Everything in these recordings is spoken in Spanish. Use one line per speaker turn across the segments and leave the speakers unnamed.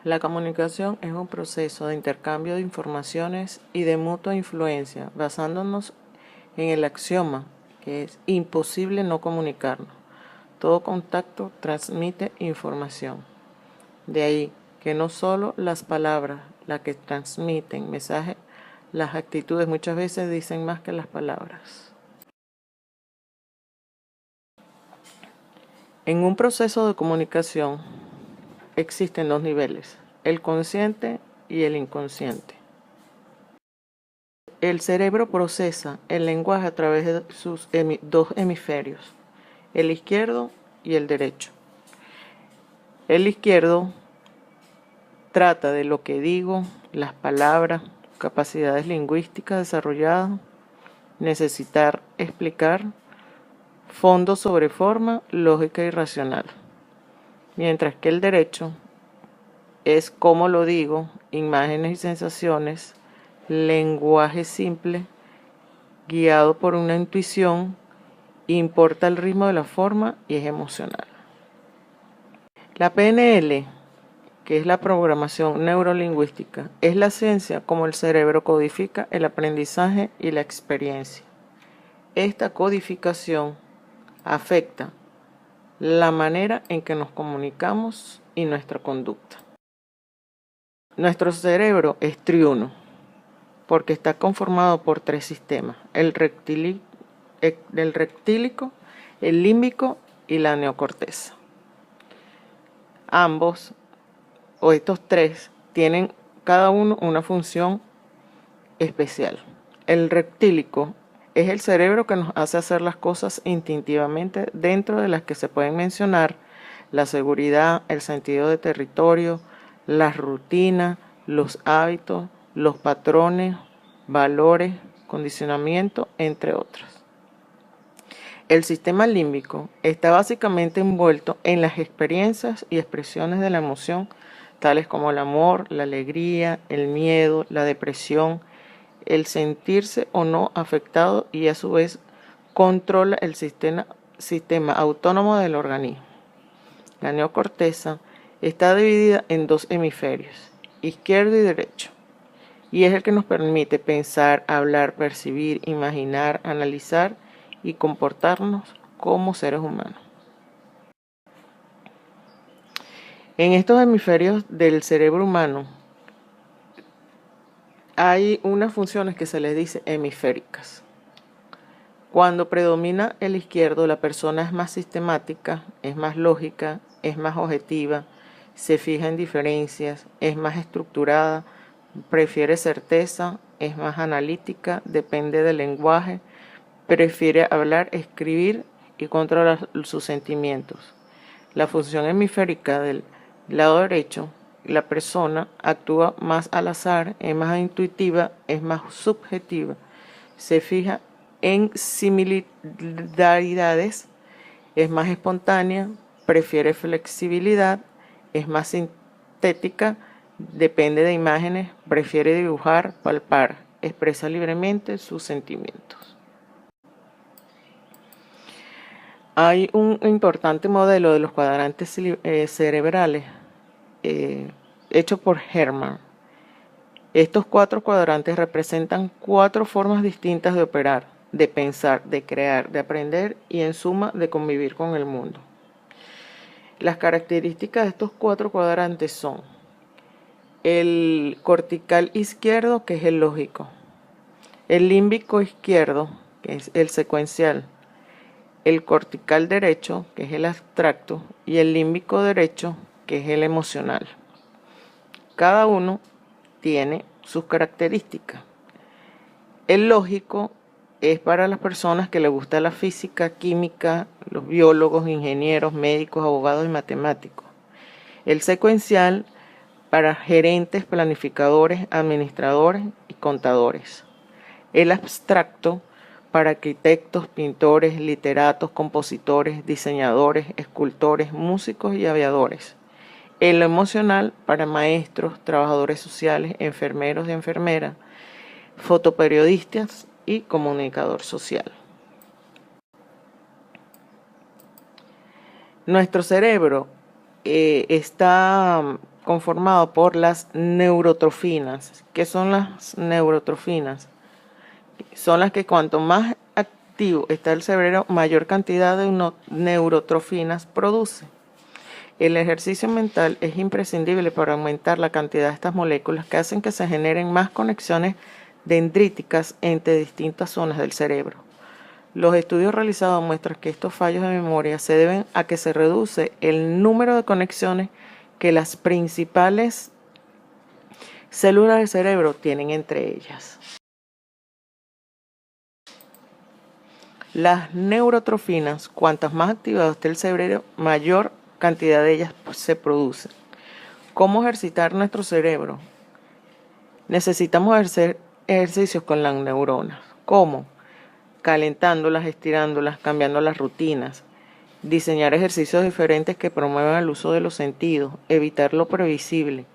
La comunicación es un proceso de intercambio de informaciones y de mutua influencia, basándonos en el axioma que es imposible no comunicarnos. Todo contacto transmite información. De ahí que no solo las palabras las que transmiten mensajes, las actitudes muchas veces dicen más que las palabras. En un proceso de comunicación existen dos niveles, el consciente y el inconsciente. El cerebro procesa el lenguaje a través de sus dos hemisferios, el izquierdo y el derecho. El izquierdo trata de lo que digo, las palabras, capacidades lingüísticas desarrolladas, necesitar explicar, fondo sobre forma, lógica y racional. Mientras que el derecho es cómo lo digo, imágenes y sensaciones, lenguaje simple, guiado por una intuición, importa el ritmo de la forma y es emocional. La PNL, que es la programación neurolingüística, es la ciencia como el cerebro codifica el aprendizaje y la experiencia. Esta codificación afecta la manera en que nos comunicamos y nuestra conducta. Nuestro cerebro es triuno porque está conformado por tres sistemas, el reptílico, el límbico y la neocorteza. Ambos, o estos tres, tienen cada uno una función especial. El reptílico es el cerebro que nos hace hacer las cosas instintivamente, dentro de las que se pueden mencionar la seguridad, el sentido de territorio, las rutinas, los hábitos, los patrones, valores, condicionamiento, entre otros. El sistema límbico está básicamente envuelto en las experiencias y expresiones de la emoción, tales como el amor, la alegría, el miedo, la depresión, el sentirse o no afectado, y a su vez controla el sistema autónomo del organismo. La neocorteza está dividida en dos hemisferios, izquierdo y derecho, y es el que nos permite pensar, hablar, percibir, imaginar, analizar y comportarnos como seres humanos. En estos hemisferios del cerebro humano hay unas funciones que se les dice hemisféricas. Cuando predomina el izquierdo, la persona es más sistemática, es más lógica, es más objetiva, se fija en diferencias, es más estructurada, prefiere certeza, es más analítica, depende del lenguaje, prefiere hablar, escribir y controlar sus sentimientos. La función hemisférica del lado derecho, la persona actúa más al azar, es más intuitiva, es más subjetiva, se fija en similaridades, es más espontánea, prefiere flexibilidad, es más sintética, depende de imágenes, prefiere dibujar, palpar, expresa libremente sus sentimientos. Hay un importante modelo de los cuadrantes cerebrales hecho por Herman. Estos 4 cuadrantes representan 4 formas distintas de operar, de pensar, de crear, de aprender y en suma de convivir con el mundo. Las características de estos 4 cuadrantes son el cortical izquierdo, que es el lógico, el límbico izquierdo, que es el secuencial, el cortical derecho, que es el abstracto, y el límbico derecho, que es el emocional. Cada uno tiene sus características. El lógico es para las personas que les gusta la física, química, los biólogos, ingenieros, médicos, abogados y matemáticos. El secuencial para gerentes, planificadores, administradores y contadores. El abstracto para arquitectos, pintores, literatos, compositores, diseñadores, escultores, músicos y aviadores. El emocional para maestros, trabajadores sociales, enfermeros y enfermeras, fotoperiodistas y comunicador social. Nuestro cerebro está conformado por las neurotrofinas. ¿Qué son las neurotrofinas? Son las que cuanto más activo está el cerebro, mayor cantidad de neurotrofinas produce. El ejercicio mental es imprescindible para aumentar la cantidad de estas moléculas que hacen que se generen más conexiones dendríticas entre distintas zonas del cerebro. Los estudios realizados muestran que estos fallos de memoria se deben a que se reduce el número de conexiones que las principales células del cerebro tienen entre ellas. Las neurotrofinas, cuantas más activado esté el cerebro, mayor cantidad de ellas se produce. ¿Cómo ejercitar nuestro cerebro? Necesitamos hacer ejercicios con las neuronas. ¿Cómo? Calentándolas, estirándolas, cambiando las rutinas. Diseñar ejercicios diferentes que promuevan el uso de los sentidos, evitar lo previsible.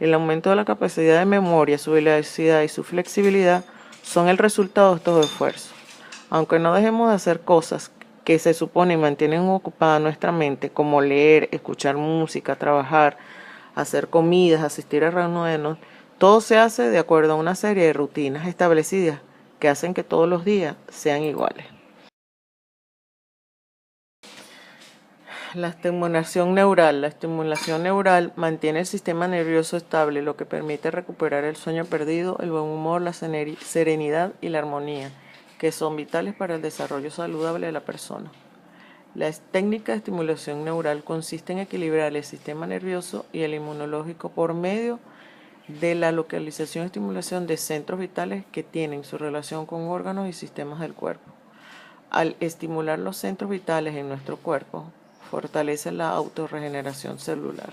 El aumento de la capacidad de memoria, su velocidad y su flexibilidad son el resultado de estos esfuerzos. Aunque no dejemos de hacer cosas que se supone mantienen ocupada nuestra mente, como leer, escuchar música, trabajar, hacer comidas, asistir a reuniones, todo se hace de acuerdo a una serie de rutinas establecidas que hacen que todos los días sean iguales. La estimulación neural. La estimulación neural mantiene el sistema nervioso estable, lo que permite recuperar el sueño perdido, el buen humor, la serenidad y la armonía, que son vitales para el desarrollo saludable de la persona. La técnica de estimulación neural consiste en equilibrar el sistema nervioso y el inmunológico por medio de la localización y estimulación de centros vitales que tienen su relación con órganos y sistemas del cuerpo. Al estimular los centros vitales en nuestro cuerpo, fortalece la autorregeneración celular.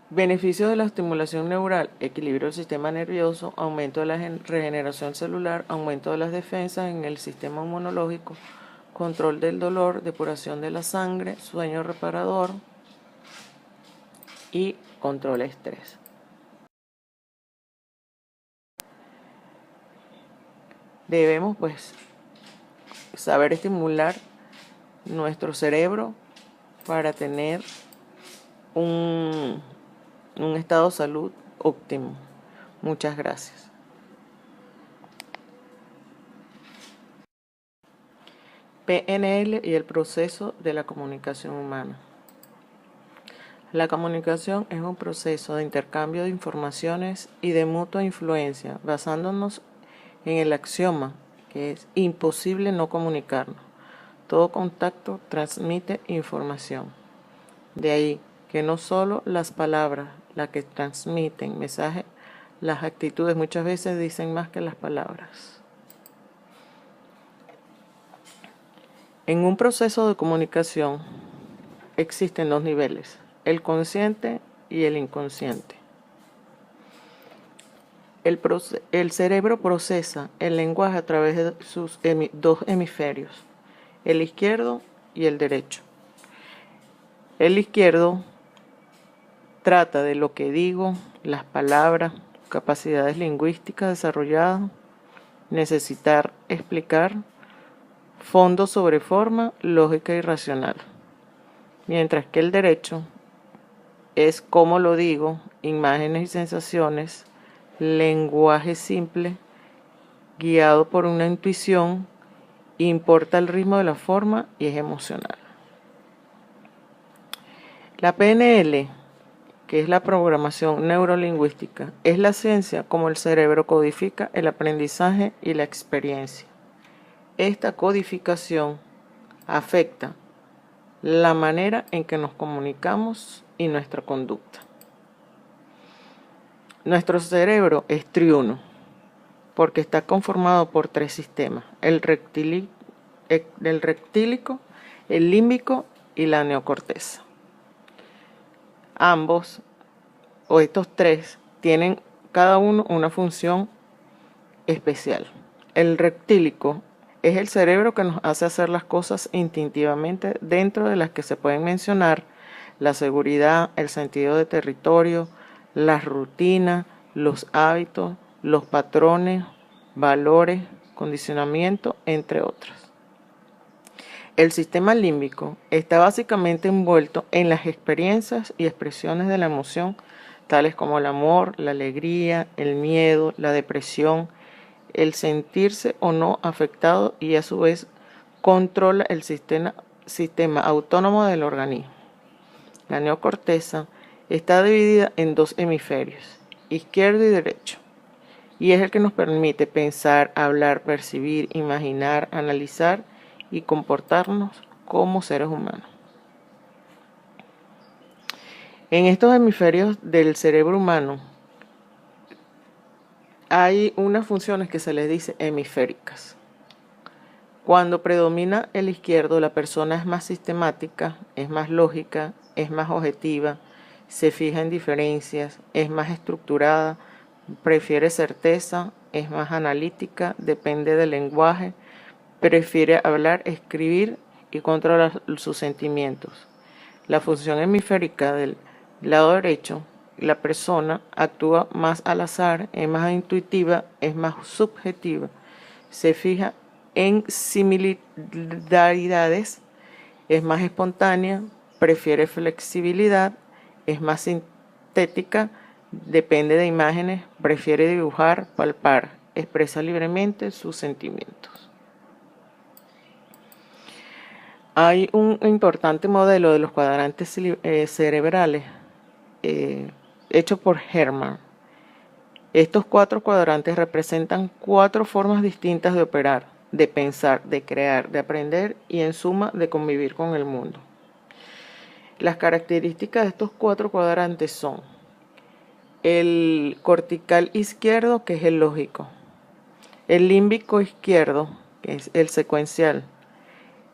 Beneficios de la estimulación neural: equilibrio del sistema nervioso, aumento de la regeneración celular, aumento de las defensas en el sistema inmunológico, control del dolor, depuración de la sangre, sueño reparador y control de estrés. Debemos saber estimular nuestro cerebro para tener un estado de salud óptimo. Muchas gracias. PNL y el proceso de la comunicación humana. La comunicación es un proceso de intercambio de informaciones y de mutua influencia, basándonos en el axioma que es imposible no comunicarnos. Todo contacto transmite información. De ahí que no solo las palabras las que transmiten mensajes, las actitudes muchas veces dicen más que las palabras. En un proceso de comunicación existen dos niveles, el consciente y el inconsciente. El cerebro procesa el lenguaje a través de sus dos hemisferios, el izquierdo y el derecho. El izquierdo trata de lo que digo, las palabras, capacidades lingüísticas desarrolladas, necesitar explicar, fondo sobre forma, lógica y racional. Mientras que el derecho es cómo lo digo, imágenes y sensaciones, lenguaje simple, guiado por una intuición, importa el ritmo de la forma y es emocional. La PNL, que es la programación neurolingüística, es la ciencia como el cerebro codifica el aprendizaje y la experiencia. Esta codificación afecta la manera en que nos comunicamos y nuestra conducta. Nuestro cerebro es triuno porque está conformado por tres sistemas: el rectílico, el límbico y la neocorteza. Ambos, o estos tres, tienen cada uno una función especial. El rectílico es el cerebro que nos hace hacer las cosas instintivamente, dentro de las que se pueden mencionar la seguridad, el sentido de territorio, las rutinas, los hábitos, los patrones, valores, condicionamiento, entre otros. El sistema límbico está básicamente envuelto en las experiencias y expresiones de la emoción, tales como el amor, la alegría, el miedo, la depresión, el sentirse o no afectado, y a su vez controla el sistema autónomo del organismo. La neocorteza está dividida en dos hemisferios, izquierdo y derecho, y es el que nos permite pensar, hablar, percibir, imaginar, analizar y comportarnos como seres humanos. En estos hemisferios del cerebro humano hay unas funciones que se les dice hemisféricas. Cuando predomina el izquierdo, la persona es más sistemática, es más lógica, es más objetiva, se fija en diferencias, es más estructurada, prefiere certeza, es más analítica, depende del lenguaje, prefiere hablar, escribir y controlar sus sentimientos. La función hemisférica del lado derecho, la persona actúa más al azar, es más intuitiva, es más subjetiva, se fija en similaridades, es más espontánea, prefiere flexibilidad, es más sintética, depende de imágenes, prefiere dibujar, palpar, expresa libremente sus sentimientos. Hay un importante modelo de los cuadrantes cerebrales hecho por Herman. Estos 4 cuadrantes representan 4 formas distintas de operar, de pensar, de crear, de aprender y en suma de convivir con el mundo. Las características de estos 4 cuadrantes son el cortical izquierdo, que es el lógico, el límbico izquierdo, que es el secuencial,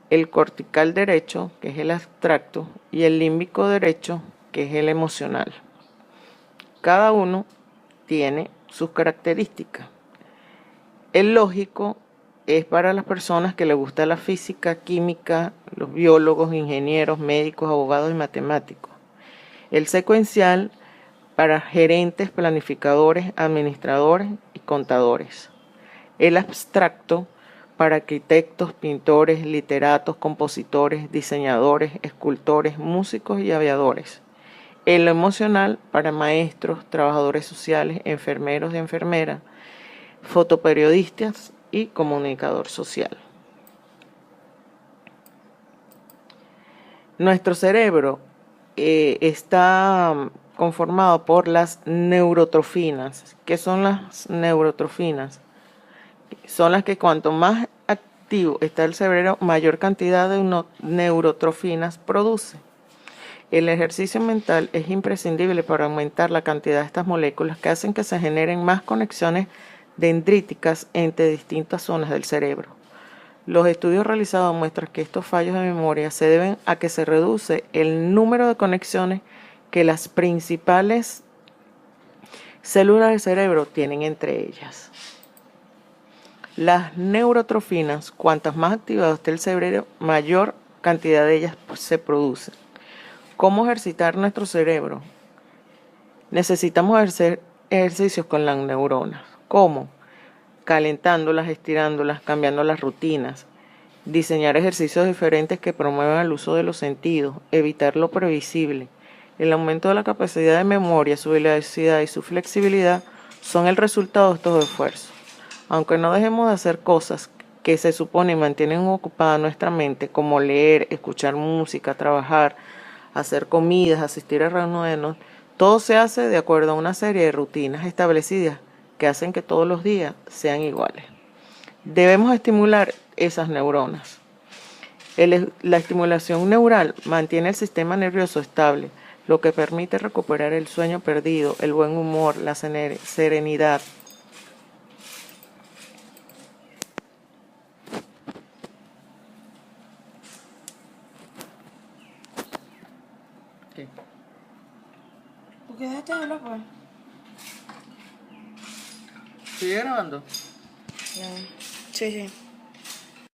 el cortical derecho, que es el abstracto, y el límbico derecho, que es el emocional. Cada uno tiene sus características. El lógico es para las personas que les gusta la física, química, los biólogos, ingenieros, médicos, abogados y matemáticos. El secuencial para gerentes, planificadores, administradores y contadores. El abstracto para arquitectos, pintores, literatos, compositores, diseñadores, escultores, músicos y aviadores. El emocional para maestros, trabajadores sociales, enfermeros y enfermeras, fotoperiodistas y comunicador social. Nuestro cerebro está conformado por las neurotrofinas. ¿Qué son las neurotrofinas? Son las que cuanto más activo está el cerebro, mayor cantidad de neurotrofinas produce. El ejercicio mental es imprescindible para aumentar la cantidad de estas moléculas que hacen que se generen más conexiones dendríticas entre distintas zonas del cerebro. Los estudios realizados muestran que estos fallos de memoria se deben a que se reduce el número de conexiones que las principales células del cerebro tienen entre ellas. Las neurotrofinas, cuantas más activado esté el cerebro, mayor cantidad de ellas se produce. ¿Cómo ejercitar nuestro cerebro? Necesitamos hacer ejercicios con las neuronas. ¿Cómo? Calentándolas, estirándolas, cambiando las rutinas, diseñar ejercicios diferentes que promuevan el uso de los sentidos, evitar lo previsible. El aumento de la capacidad de memoria, su velocidad y su flexibilidad son el resultado de estos esfuerzos. Aunque no dejemos de hacer cosas que se supone mantienen ocupada nuestra mente, como leer, escuchar música, trabajar, hacer comidas, asistir a reuniones, todo se hace de acuerdo a una serie de rutinas establecidas que hacen que todos los días sean iguales. Debemos estimular esas neuronas. La estimulación neural mantiene el sistema nervioso estable, lo que permite recuperar el sueño perdido, el buen humor, la serenidad. ¿Qué?
¿Por qué dejaste de hablar, pues?
¿Sigue grabando?
Ya. Sí, sí.